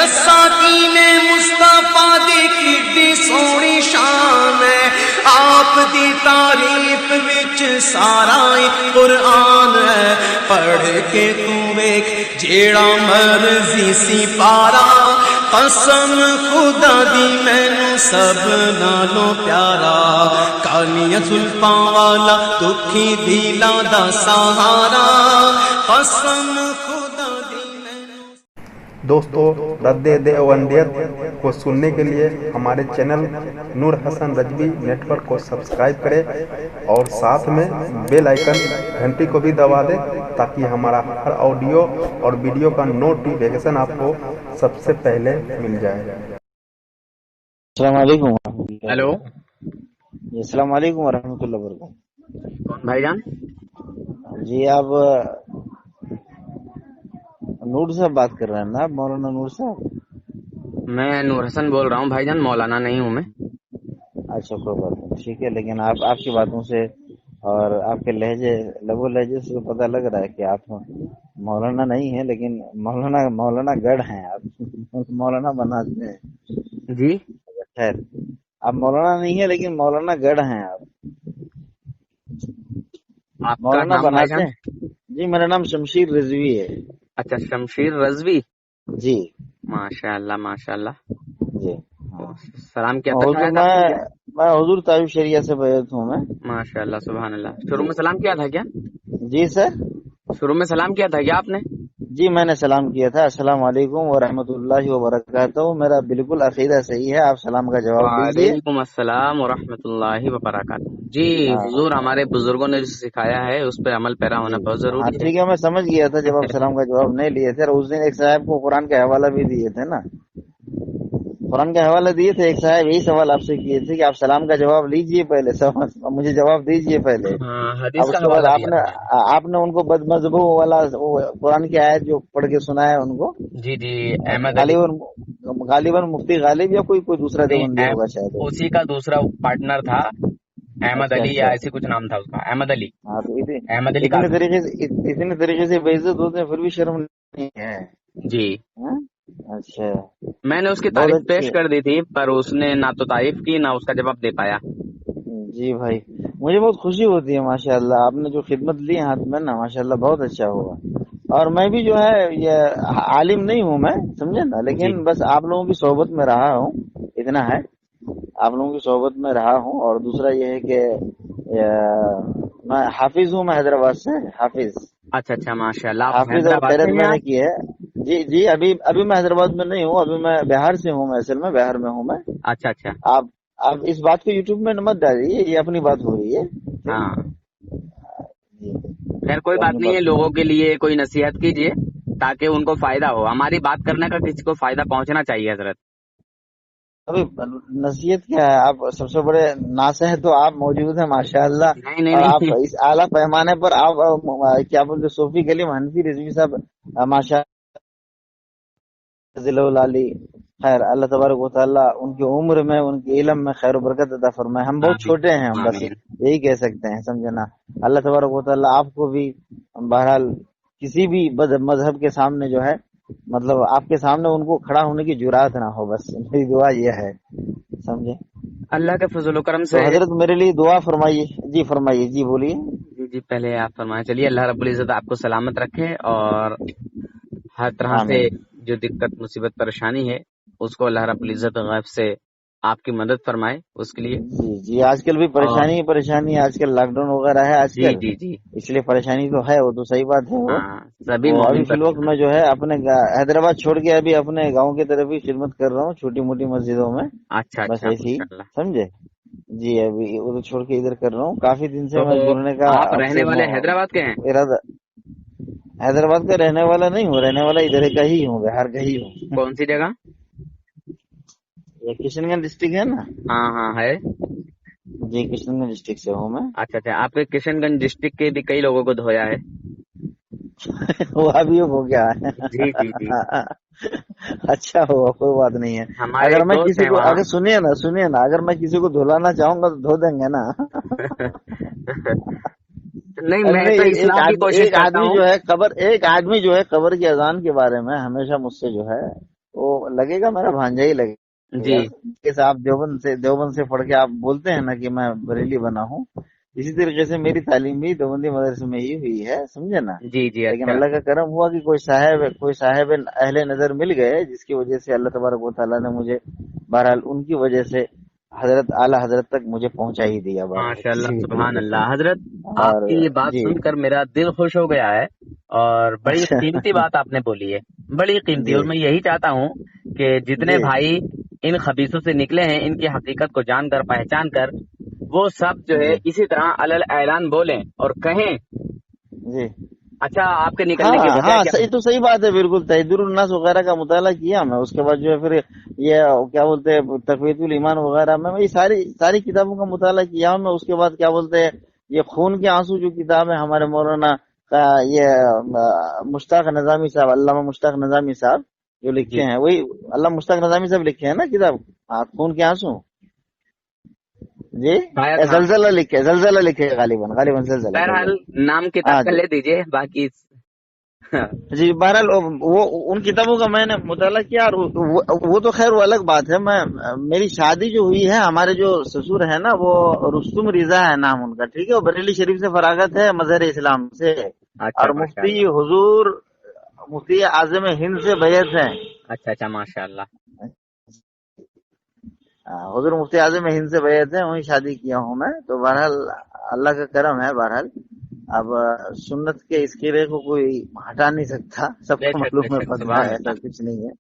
دسا کی مصطفیٰ دی کڈی سونی شان ہے، آپ دی تعریف وچ سارا قرآن ہے، پڑھ کے تو ویکھ جیڑا مرضی سی پارا، قسم خدا دی مینوں سب نالوں پیارا، کالیاں زلفاں والا دکھی دلاں دا سہارا، قسم خدا دی مینوں۔ دوستو، رد دیوبندیت کو سننے کے لیے ہمارے چینل نور حسن رجوی نیٹ ورک کو سبسکرائب کریں اور ساتھ میں بیل آئیکن گھنٹی کو بھی دبا دیں تاکہ ہمارا ہر آڈیو اور ویڈیو کا نوٹیفیکیشن آپ کو سب سے پہلے مل جائے۔ السلام علیکم۔ ہیلو جی السلام علیکم ورحمۃ اللہ وبرکاتہ۔ کون بھائی جان؟ جی آپ نور صاحب بات کر رہے ہیں نا؟ مولانا نور صاحب؟ میں نور حسن بول رہا ہوں بھائی جان، مولانا نہیں ہوں میں۔ اچھا کوئی بات نہیں، ٹھیک ہے، لیکن آپ کی باتوں سے اور آپ کے لہجے لب و لہجے سے پتہ لگ رہا ہے کہ آپ مولانا نہیں ہیں، لیکن مولانا گڑھ ہیں آپ، مولانا بناتے ہیں۔ جی خیر، آپ مولانا نہیں ہیں لیکن مولانا گڑھ ہیں آپ، آپ کا مولانا نام بھائی بناتے جان؟ ہیں۔ جی میرا نام شمشیر رضوی ہے۔ اچھا، شمشیر رضوی، جی ماشاء اللہ ماشاء اللہ۔ جی سلام کیا تھا حضور، شاید آپ نے کیا؟ میں حضور طیب شریعہ سے بیعت ہوں میں۔ ماشاء اللہ سبحان اللہ۔ شروع میں سلام کیا تھا کیا؟ جی سر؟ شروع میں سلام کیا تھا کیا آپ نے؟ جی میں نے سلام کیا تھا، السلام علیکم ورحمۃ اللہ وبرکاتہ۔ میرا بالکل عقیدہ صحیح ہے، آپ سلام کا جواب دیجیے۔ وعلیکم السلام ورحمۃ اللہ وبرکاتہ۔ جی حضور، ہمارے بزرگوں نے جو سکھایا ہے اس پہ عمل پیرا ہونا بہت ہاں ضروری ہے۔ ٹھیک ہے، میں سمجھ گیا تھا جب آپ سلام کا جواب نہیں لیے تھے، اور اس دن ایک صاحب کو قرآن کا حوالہ بھی دیے تھے نا، قرآن کا حوالہ دیے تھے، ایک صاحب یہی سوال آپ سے کیے تھے کہ آپ سلام کا جواب لیجئے پہلے، مجھے جواب دیجئے پہلے، ہاں، اب حدیث اس کا کے بعد حوالہ دیا تھا۔ آپ نے ان کو بد مذہبوں والا وہ قرآن کی آیت جو پڑھ کے سنایا ان کو، جی جی، احمد علی، غالباً مفتی غالب یا کوئی دوسرا دیوبندی نہیں ہوگا شاید۔ اسی کا دوسرا پارٹنر تھا، احمد اچھا علی یا اچھا، ایسے کچھ نام تھا اس کا، احمد علی، ہاں تو احمد علی اتنے طریقے سے بے عزت ہوتے ہیں پھر بھی شرم نہیں ہے؟ جی۔ ہاں؟ اچھا، میں نے اس کی بہت تعریف اچھی پیش کر دی تھی پر اس نے نہ تو تعریف کی نہ اس کا جواب دے پایا۔ جی بھائی، مجھے بہت خوشی ہوتی ہے، ماشاء اللہ آپ نے جو خدمت لی ہاتھ میں نا، ماشاء اللہ بہت اچھا ہوا۔ اور میں بھی جو ہے یہ عالم نہیں ہوں میں، سمجھے نا، جی لیکن بس آپ لوگوں کی صحبت میں رہا ہوں، اتنا ہے، آپ لوگوں کی صحبت میں رہا ہوں۔ اور دوسرا یہ ہے کہ میں حافظ ہوں، میں حیدرآباد سے حافظ، اچھا اچھا، ماشاء اللہ۔ آپ حافظ اور حیدرآباد خیرت سے ہیں میں نے آپ؟ کی ہے۔ جی جی، ابھی میں حیدرآباد میں نہیں ہوں، ابھی میں بہار سے ہوں، میں اصل میں بہار میں ہوں میں۔ اچھا اچھا، آپ اس بات کو یوٹیوب میں مت ڈالیے، یہ اپنی بات ہو رہی ہے۔ ہاں جی، خیر کوئی یہ بات اپنی نہیں ہے، بات لوگوں کے لیے کوئی نصیحت کیجیے تاکہ ان کو فائدہ ہو۔ ہماری بات کرنے کا کسی کو فائدہ پہنچنا چاہیے حضرت۔ ابھی نصیحت کیا ہے، آپ سب سے بڑے ناصح تو آپ موجود ہیں ماشاء اللہ، نہیں نہیں اور آپ نہیں، اس اعلیٰ پیمانے پر آپ کیا بولتے صوفی کلیم حنفی رضوی صاحب، ماشاء اللہ، خیر اللہ تبارک و تعالیٰ ان کی عمر میں، ان کے علم میں خیر و برکت عطا فرمائے۔ ہم بہت آمین چھوٹے ہیں، بس آمین۔ یہی کہہ سکتے ہیں، سمجھے نا۔ اللہ تبارک و تعالیٰ آپ کو بھی بہرحال کسی بھی مذہب کے سامنے جو ہے، مطلب آپ کے سامنے ان کو کھڑا ہونے کی جرات نہ ہو، بس میری دعا یہ ہے، سمجھے۔ اللہ کے فضل و کرم تو سے حضرت میرے لیے دعا فرمائیے۔ جی فرمائیے، جی بولیے۔ جی جی، پہلے آپ فرمائیں۔ چلیے، اللہ رب العزت آپ کو سلامت رکھے اور ہر طرح سے آمین۔ جو دقت مصیبت پریشانی ہے اس کو اللہ رب العزت غیب سے آپ کی مدد فرمائے اس کے لیے۔ جی جی، آج کل بھی پریشانی ہی پریشانی ہے، آج کل لاک ڈاؤن وغیرہ ہے آج جی کل، جی جی، اس لیے پریشانی تو ہے، وہ تو صحیح بات ہے۔ ہاں سبھی وہ ابھی مومن فی پر۔ الوقت میں جو ہے اپنے حیدرآباد چھوڑ کے ابھی اپنے گاؤں کی طرف ہی خدمت کر رہا ہوں، چھوٹی موٹی مسجدوں میں، اچھا بس اچھا، ایسی، ماشاء اللہ۔ سمجھے۔ جی ابھی ادھر چھوڑ کے ادھر کر رہا ہوں، کافی دن سے تو میں جڑنے کا آپ اب رہنے سے والے حیدرآباد کے ہیں؟ ارادہ، حیدرآباد کا رہنے والا نہیں ہوں، رہنے والا ادھر کا ہی ہوں، بہار کا ہی ہوں۔ کون سی جگہ؟ یہ کشن گنج ڈسٹرکٹ ہے نا؟ ہاں ہاں ہے۔ جی کشن گنج ڈسٹرکٹ سے ہوں میں۔ اچھا اچھا، آپ کے کشن گنج ڈسٹرکٹ کے بھی کئی لوگوں کو دھویا ہے۔ وہ ابھی ہو گیا ہے۔ جی جی جی، اچھا ہوا، کوئی بات نہیں ہے۔ ہمارے اگر ایک میں دوست کسی ہیں کو، وہاں۔ اگر سنیے نا، اگر میں کسی کو دھلانا چاہوں گا تو دھو دیں گے نا۔ نہیں، میں نہیں، تو اصلاح کی کوشش ایک کرتا آدمی ہوں۔ جو ہے قبر، ایک آدمی جو ہے قبر کی اذان کے بارے میں ہمیشہ مجھ سے جو ہے वो लगेगा मेरा भांजा ही लगेगा। जी जैसे आप देवबंद से पढ़ के आप बोलते हैं ना कि मैं बरेली बना हूँ, इसी तरीके से मेरी तालीम भी देवबंदी मदरसे में ही हुई है, समझे ना। जी जी। लेकिन अच्छा। अल्लाह का करम हुआ कि कोई साहब अहले नजर मिल गए, जिसकी वजह से अल्लाह तबारक व तआला ने मुझे बहरहाल उनकी वजह से आला हजरत तक मुझे पहुंचा ही दिया माशाल्लाह बहरहाल। सुभान अल्लाह। हजरत, और आपकी ये बात जी, सुनकर मेरा दिल खुश हो गया है, और बड़ी अच्छा, कीमती बात आपने बोली है, बड़ी कीमती। जी और मैं यही चाहता हूँ कि जितने जी भाई इन खबीसों से निकले हैं, इनकी हकीकत को जानकर पहचान कर वो सब जो है जी इसी तरह अलल ऐलान बोलें और कहें। जी। अच्छा, आपके निकलने की हाँ वजह हाँ, क्या? सही तो सही बात है, बिल्कुल। तहदीरुन नास वगैरह का मुताला किया मैं, उसके बाद जो है फिर ये क्या बोलते हैं तकवीतुल ईमान वगैरह में ये सारी सारी किताबों का मुताला किया मैं। उसके बाद क्या बोलते हैं ये खून के आंसू जो किताब है हमारे मौलाना का, ये मुश्ताक नजामी साहब, अल्लामा मुश्ताक नजामी साहब जो लिखे जी हैं, वही अल्लाह मुश्ताक नजामी साहब लिखे हैं ना किताब, हाँ, खून के आंसू। जी, शायद, हाँ। जलजला लिखे गालिबन गालिबन जलजला बहरहाल, जलजला। नाम किताब हाँ का जी ले दीजिए, बाकी जी। बहरहाल वो उन किताबों का मैंने मुताला किया, और वो तो खैर वो अलग बात है। मेरी शादी जो हुई है, हमारे जो ससुर है ना, वो रुस्तुम रिजा है नाम उनका, ठीक है। वो बरेली शरीफ से फरागत है मजहर इस्लाम से, अच्छा और माशाल्लाह। मुफ्ती आजम हिंद से बैत है। अच्छा अच्छा माशाल्लाह। हुजूर मुफ्ती आजम हिंद से बैत है, वहीं शादी किया हूँ मैं। तो बहरहाल अल्लाह का करम है। बहरहाल अब सुन्नत के इस किले को कोई हटा नहीं सकता, सबको मालूम है, बेशक पता सुभान है, ऐसा अल्लाह। कुछ नहीं है।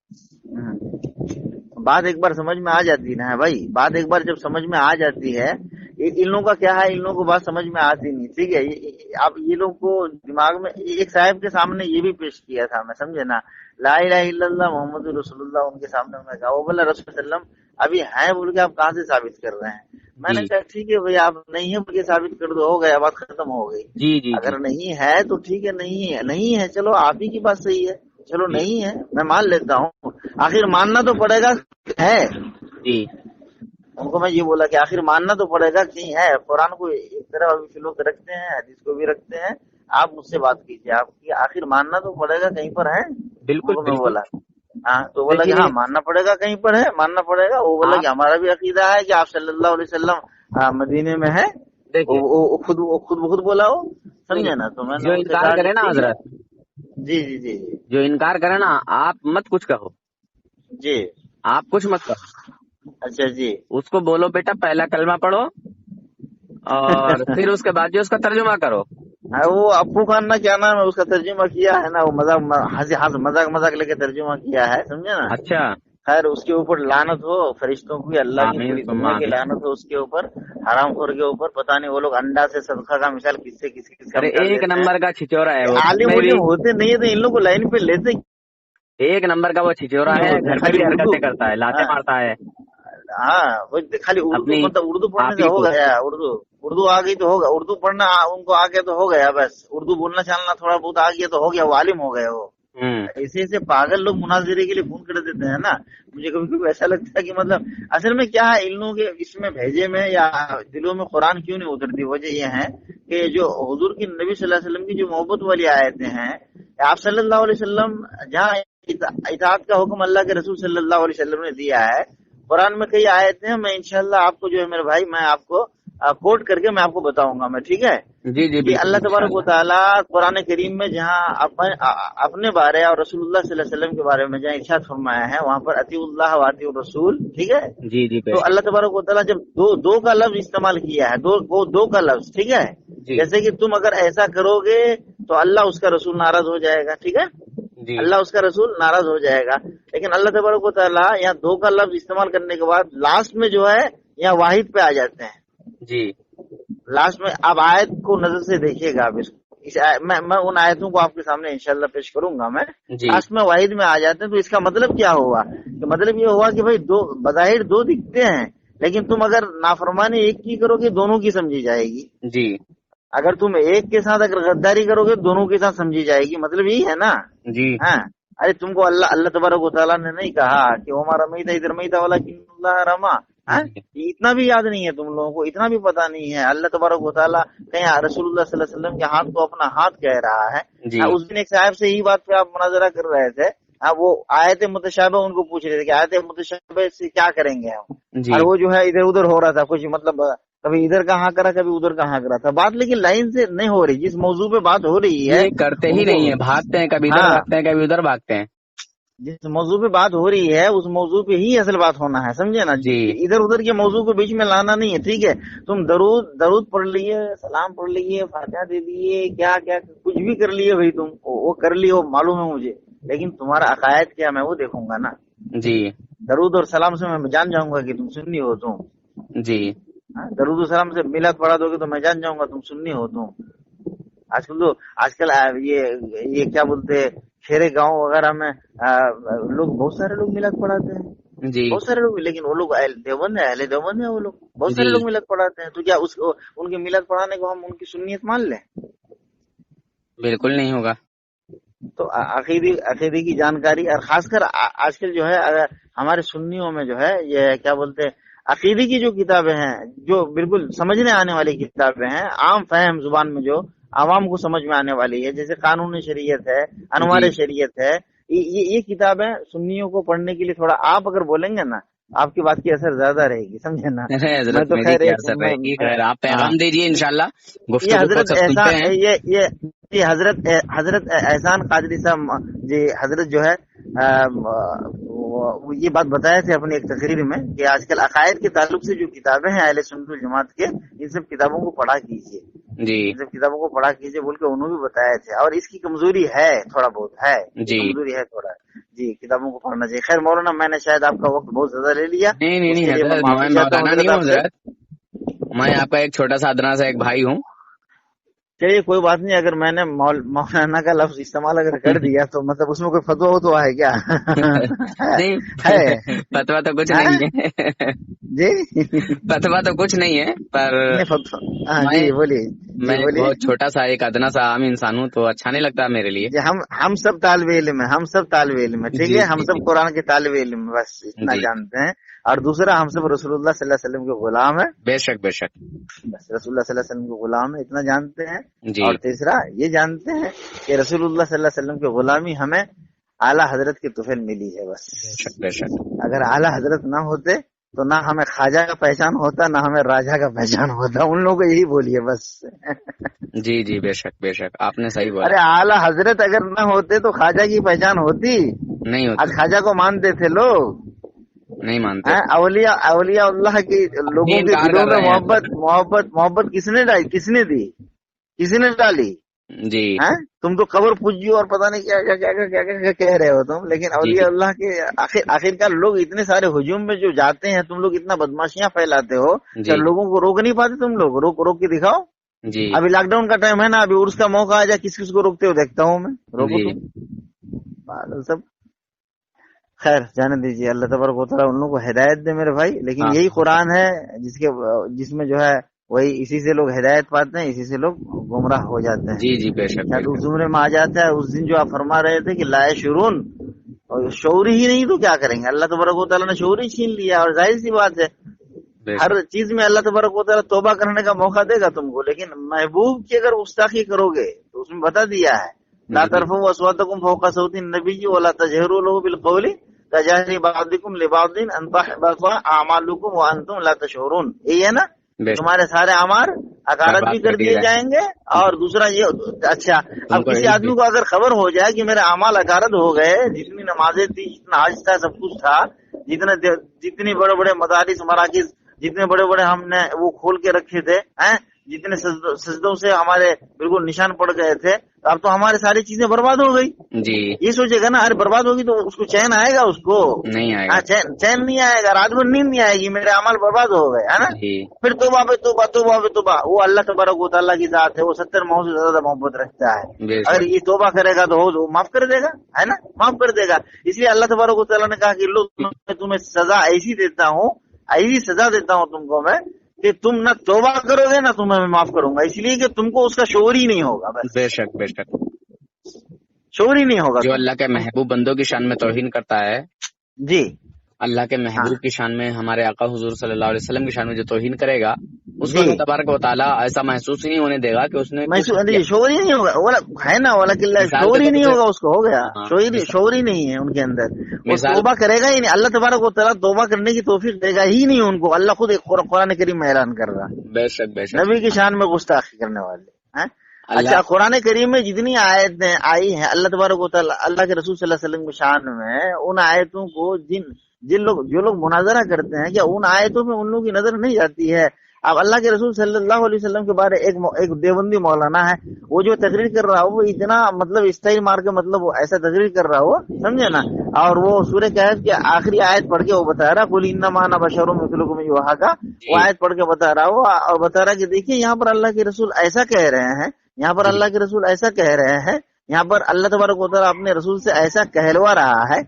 बात एक बार समझ में आ जाती ना है भाई, बात एक बार जब समझ में आ जाती है, इन लोगों का क्या है, इन लोगों को बात समझ में आती नहीं, ठीक है। आप ये लोग को दिमाग में, एक साहब के सामने ये भी पेश किया था मैं, समझे ना, ला इलाहा इल्लल्लाह मोहम्मद रसूलुल्लाह, उनके सामने मैं कहा, वो बोला रसूल सल्लम अभी है बोल के आप कहाँ से साबित कर रहे हैं। मैंने जी कहा ठीक है भाई, आप नहीं है बोल के साबित कर दो, हो गया, बात खत्म हो गई। जी जी जी अगर नहीं है तो ठीक है, नहीं है, चलो आप ही की बात सही है, चलो जी नहीं है मैं मान लेता हूँ, आखिर मानना तो पड़ेगा है। जी उनको मैं ये बोला कि आखिर मानना तो पड़ेगा कि है। कुरान को एक तरफ अभी लोग रखते हैं, हदीस को भी रखते हैं, आप मुझसे बात कीजिए, आपकी आखिर मानना तो पड़ेगा कहीं पर है। बिल्कुल उनको मैं बिल्कुल। बोला, हाँ, तो बोला कि हाँ देखिए, मानना पड़ेगा, कहीं पर है, मानना पड़ेगा। वो बोला कि आप हमारा भी अकीदा है कि आप सल्लल्लाहु अलैहि वसल्लम मदीने में है। देखिए, वो खुद बोला वो, नहीं, समझे ना। तो मैंने जो उनसे इनकार कहा कि करे ना ठीक है। हजरत, जी जी जी जी जो इनकार करे ना, आप मत कुछ कहो, जी। आप कुछ मत कहो, अच्छा जी। उसको बोलो बेटा पहला कलमा पढ़ो, और फिर उसके बाद जो उसका तर्जुमा करो। हाँ, वो अप्पू खान ना, क्या नाम है, उसका तर्जुमा किया है ना, वो मजाक लेके तर्जुमा किया है, समझे ना। अच्छा, खैर उसके ऊपर लानत हो, फरिश्तों की, अल्लाह की, आमीन पूरी सुम्मा दुनिया की आमीन। लानत हो उसके ऊपर, हराम खोर के ऊपर। पता नहीं वो लोग अंडा से सदका का मिसाल किसका अरे मिसाल एक देते हैं। नंबर का छिचोरा है ये वो, घर आलिम में भी उलिम होते नहीं है तो इन लोग को लाइन पे लेते एक नंबर का वो छिचोरा क्यों है, होते हैं, घर पे खाली भी उर्दू। हरकतें करता है, लाते हाँ मारता है हाँ, वो खाली उर्दू, अपनी मतलब उर्दू पढ़ने आप से ही हो को। गया, उर्दू उर्दू आ गई तो होगा, उर्दू पढ़ना उनको आ गया तो हो गया, बस उर्दू बोलना चलना थोड़ा बहुत आ गया तो हो गया, वो आलिम हो गए वो। ऐसे ऐसे पागल लोग मुनाजिरे के लिए फोन कर देते हैं ना, मुझे कभी कभी ऐसा लगता है कि मतलब असल में क्या है, इन लोगों के इसमें भेजे में या दिलों में कुरान क्यों नहीं उतरती। वजह यह है कि जो हुजूर की, नबी सल्लल्लाहु अलैहि वसल्लम की जो मोहब्बत वाली आयतें हैं, आप सल्लल्लाहु अलैहि वसल्लम जहाँ इताअत का हुक्म अल्लाह के रसूल सल्लल्लाहु अलैहि वसल्लम ने दिया है, कुरान में कई आयतें हैं, मैं इंशाल्लाह आपको जो है मेरे भाई, मैं आपको कोट करके मैं आपको बताऊंगा मैं, ठीक है। जी जी कि बिल्कुल अल्लाह तबारक व इंशाअल्लाह। तआला कुरान करीम में जहाँ अपने बारे और रसूलुल्लाह सल्लल्लाहु अलैहि वसल्लम के बारे में जहाँ इरशाद फरमाया है, वहाँ पर अतीउल्लाह व अतीउर रसूल, ठीक है। जी जी तो बेशक। अल्लाह तबारक व तआला जब दो का लफ्ज इस्तेमाल किया है, दो का लफ्ज, ठीक है। जी जैसे कि तुम अगर ऐसा करोगे तो अल्लाह उसका रसूल नाराज हो जाएगा, ठीक है, जी अल्लाह उसका रसूल नाराज हो जाएगा। लेकिन अल्लाह तबारक व तआला यहाँ दो का लफ्ज इस्तेमाल करने के बाद लास्ट में जो है यहाँ वाहिद पे आ जाते हैं। जी लास्ट में आप आयत को नजर से देखिएगा, आप इसको, मैं उन आयतों को आपके सामने इंशाल्लाह पेश करूंगा मैं। जी लास्ट में वाहिद में आ जाते हैं, तो इसका मतलब क्या हुआ, कि मतलब ये हुआ कि भाई दो बज़ाहिर दो दिखते हैं, लेकिन तुम अगर नाफरमानी एक की करोगे दोनों की समझी जाएगी, जी अगर तुम एक के साथ अगर गद्दारी करोगे दोनों के साथ समझी जाएगी, मतलब यही है ना। जी हाँ, अरे तुमको अल्लाह अल्लाह तबारक व तआला ने नहीं कहा कि वो हमारा मई था इधर मई था वाला कि रमा, इतना भी याद नहीं है तुम लोगों को, इतना भी पता नहीं है। अल्लाह तबारक व तआला कहीं रसूलुल्लाह सल्लल्लाहु अलैहि वसल्लम के हाथ को अपना हाथ कह रहा है। जी उस दिन एक साहब से यही बात पे आप मुनाजरा कर रहे थे, हाँ, वो आयत मुतशाबह उनको पूछ रहे थे कि आयत मुतशाबह से क्या करेंगे हम, जी और वो जो है इधर उधर हो रहा था कुछ, मतलब कभी इधर का हाँ करा कभी उधर का हाँ करा था बात, लेकिन लाइन से नहीं हो रही। जिस मौजू पे बात हो रही है ये करते ही उनको, नहीं है, भागते हैं, कभी इधर हाँ, भागते हैं कभी उधर भागते हैं। जिस मौजू पे बात हो रही है उस मौजू पे ही असल बात होना है, समझे ना। जी इधर उधर के मौजू को बीच में लाना नहीं है, ठीक है। तुम दरूद दरूद पढ़ लिए, सलाम पढ़ लिए, फातिहा दे दिए, क्या क्या कुछ भी कर लिए भाई, तुम वो कर लिए, वो मालूम है मुझे, लेकिन तुम्हारा अकायद क्या मैं वो देखूंगा ना। जी दरूद और सलाम से मैं जान जाऊंगा कि तुम सुन्नी हो तुम। जी हाँ, दरूद और सलाम से मिलाद पढ़ा दोगे तो मैं जान जाऊंगा तुम सुन्नी हो तुम। आजकल ये क्या बोलते हैं, खेरे गांव वगैरह में लोग, बहुत सारे लोग मिलाद पढ़ाते हैं, जी बहुत सारे लोग, लेकिन वो लोग देवबंद है, अहले देवबंद है वो लोग, बहुत सारे जी लोग मिलाद पढ़ाते हैं। तो क्या उसको उनके मिलाद पढ़ाने को हम उनकी सुन्नियत मान लें? बिल्कुल नहीं होगा। तो अकीदी की जानकारी, और खासकर आजकल जो है अगर हमारे सुन्नियों में जो है ये क्या बोलते हैं, अकीदी की जो किताबें हैं, जो बिल्कुल समझने आने वाली किताबें हैं, आम फहम जुबान में जो आवाम को समझ में आने वाली है, जैसे कानून शरीयत है, अनवार जी शरीयत है, ये किताबें सुन्नियों को पढ़ने के लिए थोड़ा आप अगर बोलेंगे ना, आपकी बात की असर ज्यादा रहेगी, समझे ना। अरे मैं हजरत, तो मेरी खैर क्या एक असर रहेगी, खैर आप हाँ, पैगाम दीजिए, इंशाल्लाह ये गुफ्तगू को हजरत सब सुनते हैं। ये हजरत एहसान कादरी साहब जी, हजरत जो है वो ये बात बताए थे अपनी एक तकरीर में कि आजकल अकायद के ताल्लुक से जो किताबें हैं अहले सुन्नत वल जमात के, इन सब किताबों को पढ़ा कीजिए, जी इन सब किताबों को पढ़ा कीजिए बोल के उन्होंने भी बताए थे। और इसकी कमजोरी है, थोड़ा बहुत है, जी कमजोरी है थोड़ा जी, किताबों को पढ़ना चाहिए। खैर मौलाना, मैंने शायद आपका वक्त बहुत ज्यादा ले लिया, नहीं नहीं नहीं उसके लिए मैं हजरत, मैं माफी चाहता हूँ मौलाना नहीं हजरत हूँ आपसे। हजरत, मैं आपका एक छोटा सा अदना सा एक भाई हूँ। चलिए कोई बात नहीं, अगर मैंने मौलाना का लफ्ज इस्तेमाल अगर कर दिया तो मतलब उसमें कोई फतवा हो तो है क्या? नहीं है फतवा तो कुछ हाँ? नहीं है जी फतवा तो कुछ नहीं है, पर नहीं फतवा, हाँ मैं जी बोलिए, मैं जी एक बोलिए बहुत छोटा सा एक अदना सा आम इंसान हूँ, तो अच्छा नहीं लगता मेरे लिए। जी। हम सब तालिबे इल्म है, हम सब तालिबे इल्म है, ठीक जी है, हम जी सब जी कुरान के तालिबे इल्म है, बस इतना जी जानते हैं। और दूसरा, हम सब रसूलुल्लाह सल्लल्लाहु अलैहि वसल्लम के गुलाम है, बेशक बेशक। बस रसूलुल्लाह सल्लल्लाहु अलैहि वसल्लम के गुलाम है, इतना जानते हैं। जी और तीसरा ये जानते हैं कि रसूलुल्लाह सल्लल्लाहु अलैहि वसल्लम की गुलामी हमें आला हजरत की तुफैल मिली है, बस। बेशक बेशक। अगर आला हजरत ना होते तो ना हमें ख्वाजा का पहचान होता, ना हमें राजा का पहचान होता। उन लोगों को यही बोलिए बस। जी जी बेशक बेशक, आपने सही बोला। अरे आला हजरत अगर ना होते तो ख्वाजा की पहचान होती? नहीं आज होती, ख्वाजा को मानते थे लोग, नहीं मानते हैं? थे। अवलिया अवलिया अल्लाह के ये लोगों के इनकार दिलों कर में रहे हैं मोहब्बत हजरत। मोहब्बत मोहब्बत किसने डाली, किसने दी, किसने डाली? जी हैं? तुम तो कब्र पूजियो और पता नहीं क्या क्या क्या क्या क्या, क्या, क्या कह रहे हो तुम, लेकिन जी अवलिया जी अल्लाह के आखिरकार लोग इतने सारे हुजूम में जो जाते हैं, तुम लोग इतना बदमाशियां फैलाते हो, क्या जी लोगों को रोक नहीं पाते तुम लोग? रोक रोक के दिखाओ। जी अभी लॉकडाउन का टाइम है ना, अभी उर्स का मौका आ जाए, किस किस को रोकते हो देखता हूँ मैं, रोको जी तुम पागल सब। खैर जाने दीजिए, अल्लाह तबारक व तआला उन लोगों को हिदायत दे मेरे भाई। लेकिन हाँ यही कुरान है जिसमें जो है वही, इसी से लोग हिदायत पाते हैं, इसी से लोग गुमराह हो जाते हैं। जी जी बेशक शायद उस बेशक। जुमरे में आ जाता है उस दिन जो आप फरमा रहे थे कि लाए शुरून, और शौर ही नहीं तो क्या करेंगे? अल्लाह तबारक व तआला ने शौर ही छीन लिया, और जाहिर सी बात है बेशक हर चीज में अल्लाह तबारक व तआला तौबा करने का मौका देगा तुमको। लेकिन महबूब की अगर गुस्ताखी करोगे तो उसमें बता दिया है, ला जी तरफू अस्वातकुम फौका सौती नबी वला तजहरू लहू बिल कौली कजहरी बादिकुम लिबादिन अन तहबता अमालुकुम व अंतुम ला तशऊरून। यही है ना, बेशक, तुम्हारे सारे अमार अकारत भी कर दिए जाएंगे। और दूसरा ये, अच्छा अब किसी आदमी को अगर खबर हो जाए कि मेरे अमाल अकारत हो गए, जितनी नमाजें थी, जितना हज था, सब कुछ था, जितनी बड़े बड़े मदारिस मराकिज, जितने बड़े बड़े हमने वो खोल के रखे थे, हैं, जितने सजदों से हमारे बिल्कुल निशान पड़ गए थे, अब तो हमारी सारी चीजें बर्बाद हो गई। जी ये सोचेगा ना, अरे बर्बाद होगी तो उसको चैन आएगा? उसको नहीं आएगा। हाँ, चैन नहीं आएगा, रात भर नींद नहीं आएगी, मेरे अमल बर्बाद हो गए, है ना। जी फिर तौबा पे तौबा, तौबा पे तौबा। वो अल्लाह तबारक व तआला की जात है, वो 70 माह से ज्यादा मोहब्बत रखता है। बेशक। अगर ये तौबा करेगा तो वो माफ कर देगा, है ना, माफ कर देगा। इसलिए अल्लाह तबारक व तआला ने कहा कि लो, मैं तुम्हें सजा ऐसी देता हूँ, ऐसी सजा देता हूँ तुमको मैं कि तुम ना तौबा करोगे ना तुम्हें मैं माफ करूंगा, इसलिए कि तुमको उसका शोर ही नहीं होगा। बस बेशक बेशक। शोर ही नहीं होगा। जो अल्लाह के महबूब बंदों की शान में तौहीन करता है, जी, अल्लाह के महबूब की शान में, हमारे आका हुजूर सल्लल्लाहु अलैहि वसल्लम की शान में जो तौहीन करेगा, उसको अल्लाह तबारक व तआला ऐसा महसूस ही नहीं होने देगा कि उसने शोर ही नहीं होगा, वाला है ना, वाला किल्ला शोर ही नहीं होगा उसको, हो गया शोर ही नहीं है उनके अंदर, वो तौबा करेगा ही नहीं। अल्लाह तबारक व तआला तौबा करने की तौफीक देगा ही नहीं उनको। अल्लाह खुद कुरान करीम में ऐलान कर रहा है, बेशक बेशक नबी की शान में गुस्ताखी करने वाले हैं। अच्छा, कुरान करीम में जितनी आयतें आई हैं अल्लाह तबारक व तआला, अल्लाह के रसूल सल्लल्लाहु अलैहि वसल्लम की शान में, उन आयतों को जो लोग मुनाजरा करते हैं, क्या उन आयतों में उन लोगों की नजर नहीं जाती है? अब अल्लाह के रसूल सल्लल्लाहु अलैहि वसल्लम के बारे एक देवबंदी मौलाना है, वो जो तकरीर कर रहा हो वो इतना मतलब स्टाइल मार के मतलब वो ऐसा तकरीर कर रहा हो, समझे ना, और वो सूरह कहफ की आखिरी आयत पढ़ के वो बता रहा, कुल इन्नमा अना बशरुम मिस्लुकुम युहा का वो आयत पढ़ के बता रहा हो, और बता रहा कि देखिए यहाँ पर अल्लाह के रसूल ऐसा कह रहे हैं, यहाँ पर अल्लाह के रसूल ऐसा कह रहे हैं, यहाँ पर अल्लाह तबारक व तआला अपने रसूल से ऐसा कहलवा रहा है,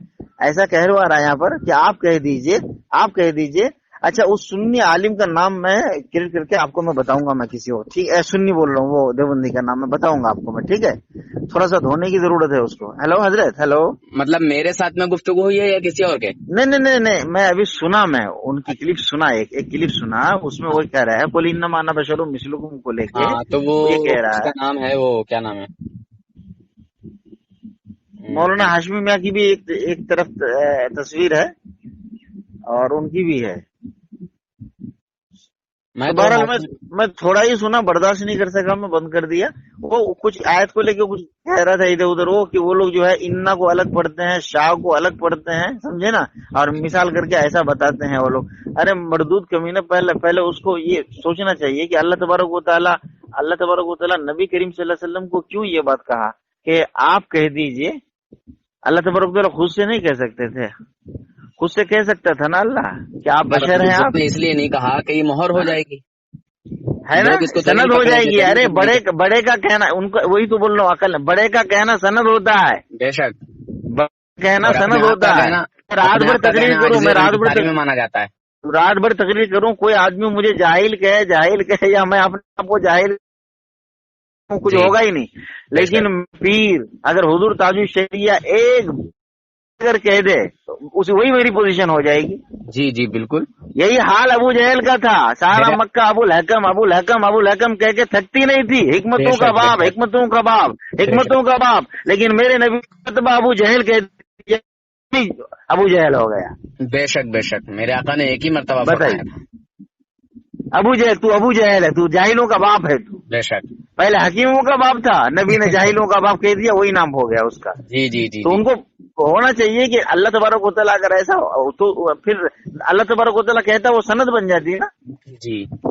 ऐसा कहलवा रहा है यहाँ पर कि आप कह दीजिए। अच्छा, उस सुन्नी आलिम का नाम मैं क्लियर करके आपको मैं बताऊंगा, मैं किसी और, ठीक है, सुन्नी बोल रहा हूँ, वो देवबंदी का नाम मैं बताऊंगा आपको मैं, ठीक है, थोड़ा सा धोने की जरूरत है उसको। हेलो हजरत, हेलो, मतलब मेरे साथ में गुफ्तगू हुई है या किसी और के? नहीं, मैं अभी सुना, मैं उनकी क्लिप सुना, एक क्लिप सुना, उसमें वो कह रहा है कुल इन्नमा अना बशरुम मिस्लुकुम को लेके, तो वो ये कह रहा है, उसका नाम है, वो क्या नाम है, मौलाना हाशमी मियां की भी एक तरफ तस्वीर है और उनकी भी है। बहरहाल मैं थोड़ा ही सुना, बर्दाश्त नहीं कर सका, मैं बंद कर दिया। वो कुछ आयत को लेके कुछ कह रहा था इधर उधर, वो कि वो लोग जो है इन्ना को अलग पढ़ते हैं, शाह को अलग पढ़ते हैं, समझे ना, और मिसाल करके ऐसा बताते हैं वो लोग। अरे मरदूद कमीने, पहले उसको ये सोचना चाहिए कि अल्लाह तबारक व तआला नबी करीम सल्लल्लाहु अलैहि वसल्लम को क्यों ये बात कहा कि आप कह दीजिए। अल्लाह तबारक व तआला खुद से नहीं कह सकते थे, खुद से कह सकता था ना अल्लाह कि आप बशर हैं, आप इसलिए नहीं कहा कि ये मोहर हो जाएगी, है ना, सनद हो जाएगी। अरे बड़े का कहना, उनको वही तो बोल रहा हूँ, अकल बड़े का कहना सनद होता है, बेशक कहना सनद होता है। रात भर तकरीर करूँ, मैं रात भर में माना जाता है, रात भर तकरीर करूँ, कोई आदमी मुझे जाहिल कहे या मैं अपने आप को जाहिल, कुछ होगा ही नहीं। लेकिन पीर अगर हुजूर ताजुल शरिया एक अगर कह दे तो उसे वही मेरी पोजीशन हो जाएगी। जी बिल्कुल, यही हाल अबू जहल का था। सारा मक्का अबुल हकम कह के थकती नहीं थी, हिकमतों का बाप, लेकिन मेरे नबी अबू जहल कह अबू जहल हो गया। बेशक मेरे आका ने एक ही मर्तबा बताया, अबू जहल है, तू जाहिलों का बाप है तू। बेशक पहले हकीमों का बाप था, नबी ने जाहिलों का बाप कह दिया, वही नाम हो गया उसका। जी तो उनको होना चाहिए कि अल्लाह तबारक व तआला अगर ऐसा तो फिर अल्लाह तबारक व तआला कहता वो सनद बन जाती है ना जी। तो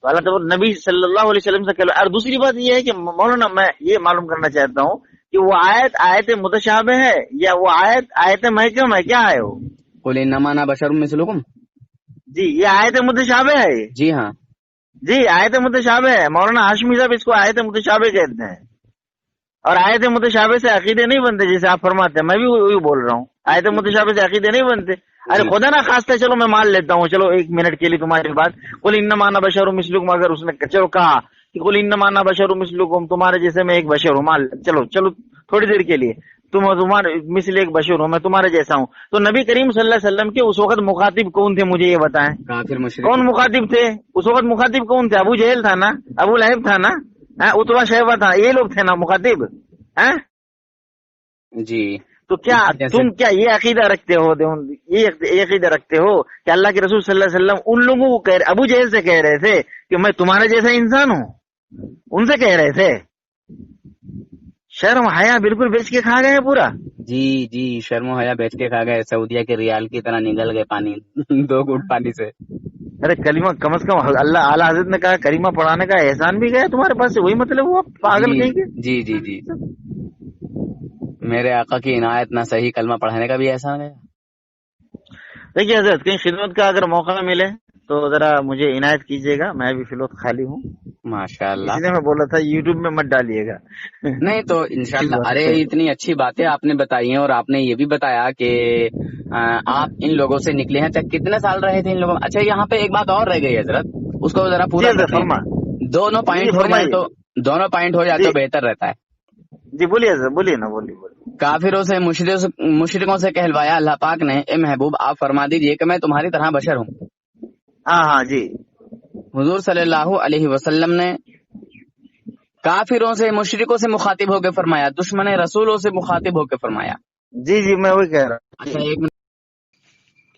अल्लाह तबारक नबी सल्लल्लाहु अलैहि वसल्लम से कहलो। और दूसरी बात ये है कि मौलाना, मैं ये मालूम करना चाहता हूँ कि वो आयत मुतशाबह है या वो आयत महकम है, क्या है वो? कुल इन्नमा अना बशरुम मिस्लुकुम, जी ये आयत मुतशाबह है। जी हाँ जी, आयत मुतशाबह है। मौलाना हाशमी साहब इसको आयत मुतशाबह कहते हैं, और आयत मुतशाबह से अकीदे नहीं बनते, जैसे आप फरमाते हैं, मैं भी वही बोल रहा हूँ, आयत मुतशाबह से अकीदे नहीं बनते। अरे खुदा ना खास्ता, चलो मैं मान लेता हूँ, चलो एक मिनट के लिए तुम्हारी बात, कुल इन्नमा अना बशरुम मिस्लुकुम, अगर उसने चलो कहा कि कुल इन्नमा अना बशरुम मिस्लुकुम, तुम्हारे जैसे मैं एक बशर हूँ, मान चलो थोड़ी देर के लिए तुम्हारे मिसल एक बशर हूँ, मैं तुम्हारे जैसा हूँ, तो नबी करीम सल्लल्लाहु अलैहि वसल्लम के उस वक्त मुखातिब कौन थे, मुझे ये बताएं। कौन मुखातिब थे उस वक्त? मुखातिब कौन थे? अबू जहल था ना, अबू लहब था ना, उतबा शैबा था, ये लोग थे ना मुखातिब, हैं जी। तो क्या तुम क्या ये अकीदा रखते हो, ये अकीदा रखते हो कि अल्लाह के रसूल सल्लल्लाहु अलैहि वसल्लम उन लोगों को कह रहे, अबू जहल से कह रहे थे कि मैं तुम्हारे जैसा इंसान हूँ, उनसे कह रहे थे? शर्म हया बिल्कुल बेच के खा गए पूरा। जी शर्म हया बेच के खा गए, सऊदिया के रियाल की तरह निकल गए पानी 2 घूंट पानी से। अरे कलीमा कम से कम अल्लाह आला हज़रत ने कहा करीमा पढ़ाने का एहसान भी गया तुम्हारे पास से, वही मतलब हुआ पागल कहीं के। जी मेरे आका की इनायत ना सही कलमा पढ़ाने का भी एहसान गया। देखिए हज़रत, कहीं खिदमत का अगर मौका मिले तो जरा मुझे इनायत कीजिएगा, मैं भी फिलौत खाली हूँ माशाअल्लाह। इसलिए मैं बोला था यूट्यूब में मत डालिएगा। नहीं तो इंशाअल्लाह। अरे इतनी अच्छी बातें आपने बताई हैं, और आपने ये भी बताया कि आप इन लोगों से निकले हैं, चाहे कितने साल रहे थे इन लोगों। अच्छा यहाँ पे एक बात और रह गई हजरत, उसको जरा पूरा फरमा। दोनों पॉइंट हो जाए तो बेहतर रहता है। जी बोलिए सर, बोलिए ना, बोलिए। काफिरों से मुशरिकों से कहलवाया अल्लाह पाक ने, ए महबूब आप फरमा दीजिए कि मैं तुम्हारी तरह बशर हूँ। हाँ हाँ जी हुजूर सल्लल्लाहु अलैहि वसल्लम ने काफिरों से मुशरिकों से मुखातिब होकर फरमाया, दुश्मन रसूलों से मुखातिब होकर फरमाया। जी जी मैं वही कह रहा हूँ। अच्छा एक मिनट,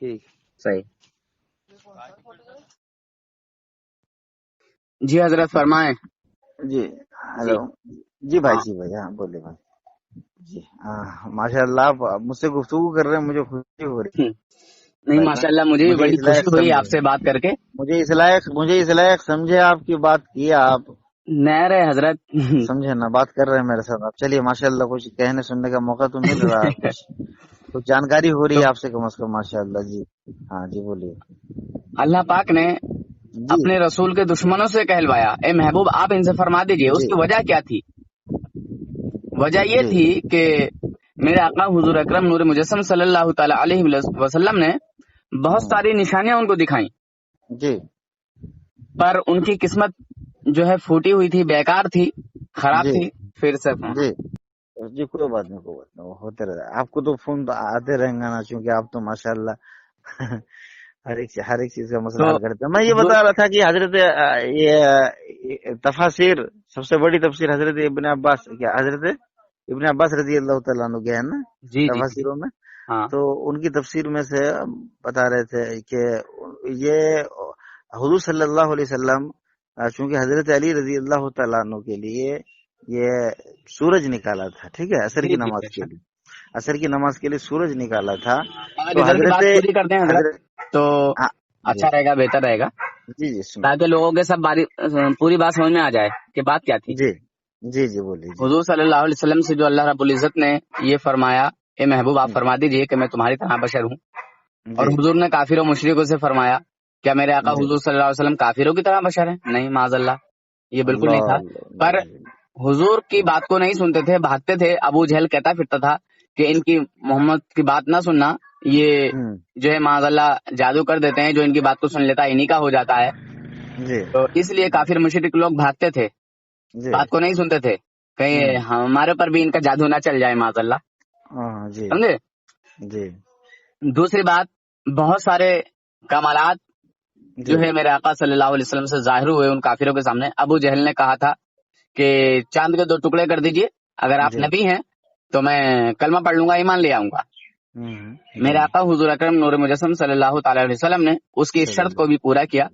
ठीक सही जी हजरत फरमाए। जी हेलो जी भाई जी भाई हाँ बोले भाई जी हाँ माशाल्लाह आप मुझसे गुफ्तगू कर रहे हैं मुझे खुशी हो रही है नहीं भाई जान। माशाल्लाह, मुझे भी मुझे बड़ी इस लायक खुशी हुई समझे आपसे बात करके। मुझे इस लायक समझे आपकी बात किया आप नहर है हजरत। समझे ना बात कर रहे हैं मेरे साथ आप चलिए माशाल्लाह कुछ कहने सुनने का मौका तो मिल रहा है कुछ जानकारी हो रही तो है आपसे कम से कम माशाल्लाह जी हाँ जी बोलिए अल्लाह पाक ने जी अपने रसूल के दुश्मनों से कहलवाया, ए महबूब आप इनसे फरमा दीजिए। जी उसकी वजह क्या थी? वजह ये जी थी कि मेरे आका हुजूर अकरम नूर मुजस्सम सल्लल्लाहु ताला अलैहि वसल्लम ने बहुत सारी निशानियां उनको दिखाई, जी पर उनकी किस्मत जो है फूटी हुई थी, बेकार थी, खराब जी थी। फिर से फोन। जी जी कोई बात नहीं वो होते रहता है आपको तो फोन तो आते रहेंगे ना क्योंकि आप तो माशाल्लाह हर एक चीज का मसला तो हल करते हैं मैं ये जो बता रहा था कि हजरत ये तफासिर सबसे बड़ी तफसीर हजरत इब्ने अब्बास क्या हजरत इब्ने अब्बास रजी अल्लाह तआला अन्हु के है ना जी जी तफासिरों में हाँ तो उनकी तफसीर में से बता रहे थे कि ये हुजूर सल्लल्लाहु अलैहि वसल्लम चूंकि हजरत अली रजी अल्लाह तआला अन्हु के लिए ये सूरज निकाला था ठीक है असर जी की जी नमाज के बेशक। लिए असर की नमाज के लिए सूरज निकाला था अगर तो इधर की हजरत बात पूरी करते हैं हजरत हजरत तो हाँ जी अच्छा रहेगा, बेहतर रहेगा, जी जी सुनो ताकि लोगों के सब पूरी बात समझ में आ जाए कि बात क्या थी। जी जी जी बोलिए जी हुजूर सल्लल्लाहु अलैहि वसल्लम से जो अल्लाह रब्बुल इज्जत ने ये फरमाया, ए महबूब आप फरमा दीजिए कि मैं तुम्हारी तरह बशर हूँ। और जी हुजूर ने काफिरों मुशरिकों से फरमाया, क्या मेरे आका जी हुजूर सल्लल्लाहु अलैहि वसल्लम काफिरों की तरह बशर है? नहीं माज़अल्लाह, ये बिल्कुल नहीं अल्लाह था। अल्लाह पर हुजूर की बात को नहीं सुनते थे, भागते थे। अबू जहल कहता फिरता था कि इनकी मोहम्मद की बात ना सुनना, ये हम्म, जो है माज़अल्लाह जादू कर देते हैं, जो इनकी बात को सुन लेता है इन्हीं का हो जाता है। जी तो इसलिए काफिर मुशरिक लोग भागते थे, जी बात को नहीं सुनते थे, कहीं हमारे पर भी इनका जादू ना चल जाए माज़अल्लाह। हाँ जी समझे? जी दूसरी बात, बहुत सारे कमालात जी जो है मेरे आका सल्लल्लाहु अलैहि वसल्लम से जाहिर हुए उन काफिरों के सामने। अबू जहल ने कहा था कि चांद के 2 टुकड़े कर दीजिए, अगर आप जी नबी हैं तो मैं कलमा पढ़ लूंगा, ईमान ले आऊंगा। मेरे जी आका हुजूर अकरम नूर मुजस्सम सल्लल्लाहु ताला अलैहि वसल्लम ने उसकी इस शर्त को भी पूरा किया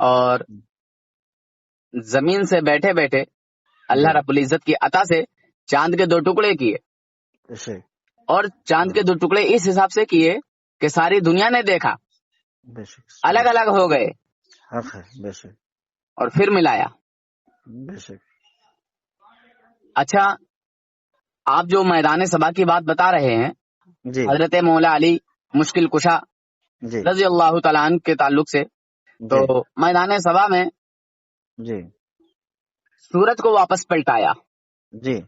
और जमीन से बैठे बैठे अल्लाह रब्बुल इज्जत की अता से चांद के 2 टुकड़े किए, ऐसे और चांद के 2 टुकड़े इस हिसाब से किए कि सारी दुनिया ने देखा, बेशक अलग अलग हो गए हक है बेशक और फिर मिलाया। बेशक अच्छा, आप जो मैदान सभा की बात बता रहे हैं, जी हजरत मौला अली मुश्किल कुशा जी रजी अल्लाह तआला अन्हु के ताल्लुक से, जी तो मैदान सभा में जी सूरज को वापस पलटाया। जी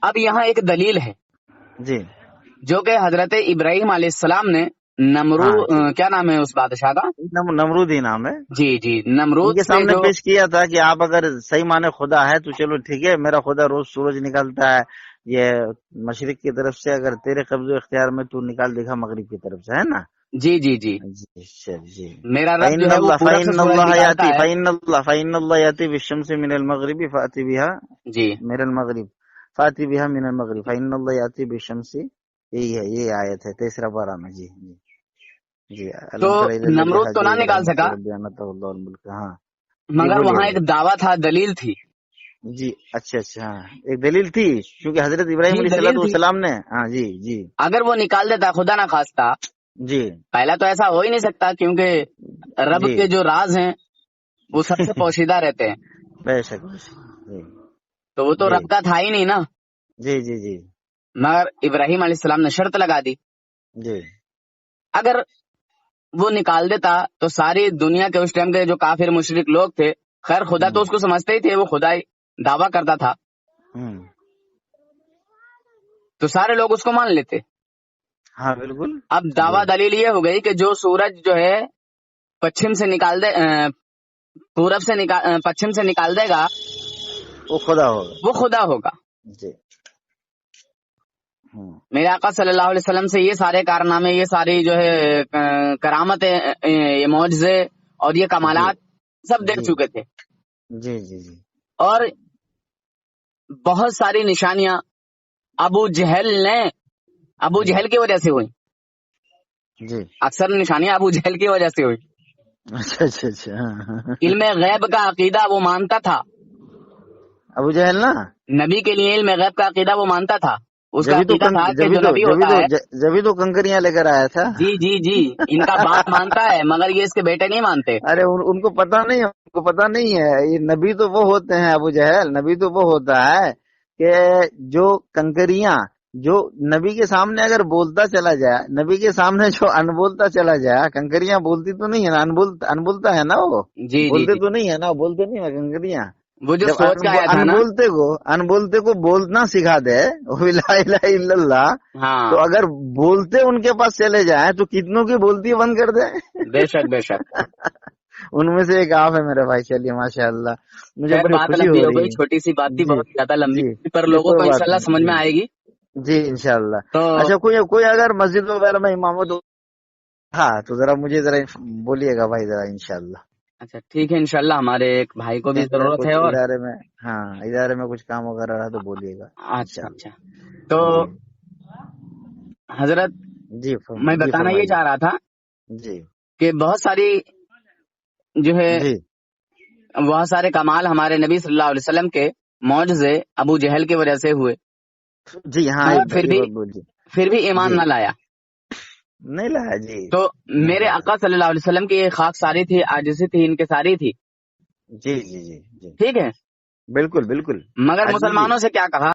अब यहाँ एक दलील है जी जो कि हजरत इब्राहिम अलैहिस्सलाम ने हाँ जी क्या नाम है उस बादशाह का? नमरूद ही नाम है जी जी, नमरूद उनके से सामने जो पेश किया था कि आप अगर सही माने खुदा है तो चलो ठीक है मेरा खुदा रोज सूरज निकालता है ये मशरिक की तरफ से अगर तेरे कब्जे इख्तियार में तू निकाल देगा मगरिब की तरफ से है ना जी जी जी जी चल जी मेरा रब जो है वो पूरब से सूरज निकालता है। फ़इन्नल्लाह याती बिश्शम्सि मिनल मगरिबि फ़ाती बिहा जी मिनल मगरिब फ़ाती बिहा मिनल मगरिब फ़इन्नल्लाह याती बिश्शम्सि यही है ये आयत है तीसरा पारा में जी जी जी तो अलम तरा इलल लज़ी नमरूद तो हज्जा ना निकाल इब्राहीम सका, रब्बियानतहुल्लाहुल मुल्क हाँ जी मगर बोलिए वहाँ एक बोलिए दावा था, दलील थी। जी अच्छा हाँ एक दलील थी क्योंकि हजरत इब्राहीम जी दलील थी, अलैहिस्सलाम ने हाँ जी जी अगर वो निकाल देता खुदा ना खास्ता, जी पहला तो ऐसा हो ही नहीं सकता क्योंकि रब जी के जो राज हैं वो सबसे पोशीदा रहते हैं, बेशक जी तो वो तो जी रब का था ही नहीं ना। जी जी जी मगर इब्राहिम अलैहिस्सलाम ने शर्त लगा दी, जी अगर वो निकाल देता तो सारी दुनिया के उस टाइम के जो काफिर मुशरिक लोग थे, खैर खुदा तो उसको समझते ही थे, वो खुदा ही दावा करता था, तो सारे लोग उसको मान लेते। हाँ बिल्कुल अब दावा दलील ये हो गई कि जो सूरज जो है पश्चिम से निकाल दे पूरब से पश्चिम से निकाल देगा वो खुदा होगा वो खुदा होगा। जी میرے آقا صلی اللہ علیہ وسلم سے یہ سارے کارنامے، یہ ساری جو ہے کرامتیں، یہ معجزے اور یہ کمالات سب دیکھ چکے تھے، جی جی جی اور بہت ساری نشانیاں ابو جہل کی وجہ سے ہوئی، جی اکثر نشانیاں ابو جہل کی وجہ سے ہوئی۔ اچھا اچھا اچھا علم غیب کا عقیدہ وہ مانتا تھا، ابو جہل نا، نبی کے لیے علم غیب کا عقیدہ وہ مانتا تھا، اس کا جبھی تو عقیدہ تھا کہ جو نبی ہوتا ہے، جبھی تو کنکریاں لے کر آیا تھا۔ جی جی جی ان کا باپ مانتا ہے مگر یہ اس کے بیٹے نہیں مانتے۔ ارے ان کو پتا نہیں، ان کو پتا نہیں ہے، یہ نبی تو وہ ہوتے ہیں ابو جہل، نبی تو وہ ہوتا ہے کہ جو کنکریاں، جو نبی کے سامنے اگر بولتا چلا جائے، نبی کے سامنے جو انبولتا چلا جائے، کنکریاں بولتی تو نہیں ہے نا، انبولتا ہے نا، وہ جی جی بولتے جی تو نہیں ہے نا، بولتے نہیں ہے کنکریاں۔ وہ جو جب سوچ کا آیا تھا نا، انبولتے کو بولنا سکھا دے لا الہ الا اللہ، ہاں تو اگر بولتے ان کے پاس چلے جائیں تو کتنوں کی بولتی بند کر دیں۔ بے شک بے شک۔ ان میں سے ایک آپ ہے میرے بھائی، چلیے ماشاء اللہ، مجھے خیر بڑی بات خوشی لمبی ہو ہو رہی گئی، ہے۔ چھوٹی سی بات تھی، جی بہت زیادہ لمبی جی پر جی، لوگوں کو کوئی بات انشاءاللہ نہیں، سمجھ میں جی آئے گی۔ جی انشاءاللہ۔ تو اچھا کوئی اگر مسجد وغیرہ میں امامت ہاں تو ذرا مجھے ذرا بولیے گا بھائی، ذرا انشاءاللہ۔ اچھا ٹھیک ہے، انشاءاللہ ہمارے ایک بھائی کو بھی ضرورت ہے، کچھ اور ادارے میں، ہاں ادارے میں کچھ کام وغیرہ رہا تو بولیے گا اچھا انشاءاللہ۔ اچھا۔ تو جی حضرت جی میں جی بتانا یہ فرمائیے۔ چاہ رہا تھا جی کہ بہت ساری جو ہے جی بہت سارے کمال ہمارے نبی صلی اللہ علیہ وسلم کے معجزے ابو جہل کی وجہ سے ہوئے، جی ہاں مگر یہ بات بولیے۔ پھر بھی ایمان جی نہ لایا۔ نہیں لایا جی، تو نہیں میرے لایا۔ آقا صلی اللہ علیہ وسلم کی یہ خاک ساری تھی، عاجزی تھی، ان کے ساری تھی، جی جی جی جی ٹھیک ہے، بالکل بالکل۔ مگر عاجزی، مسلمانوں سے کیا کہا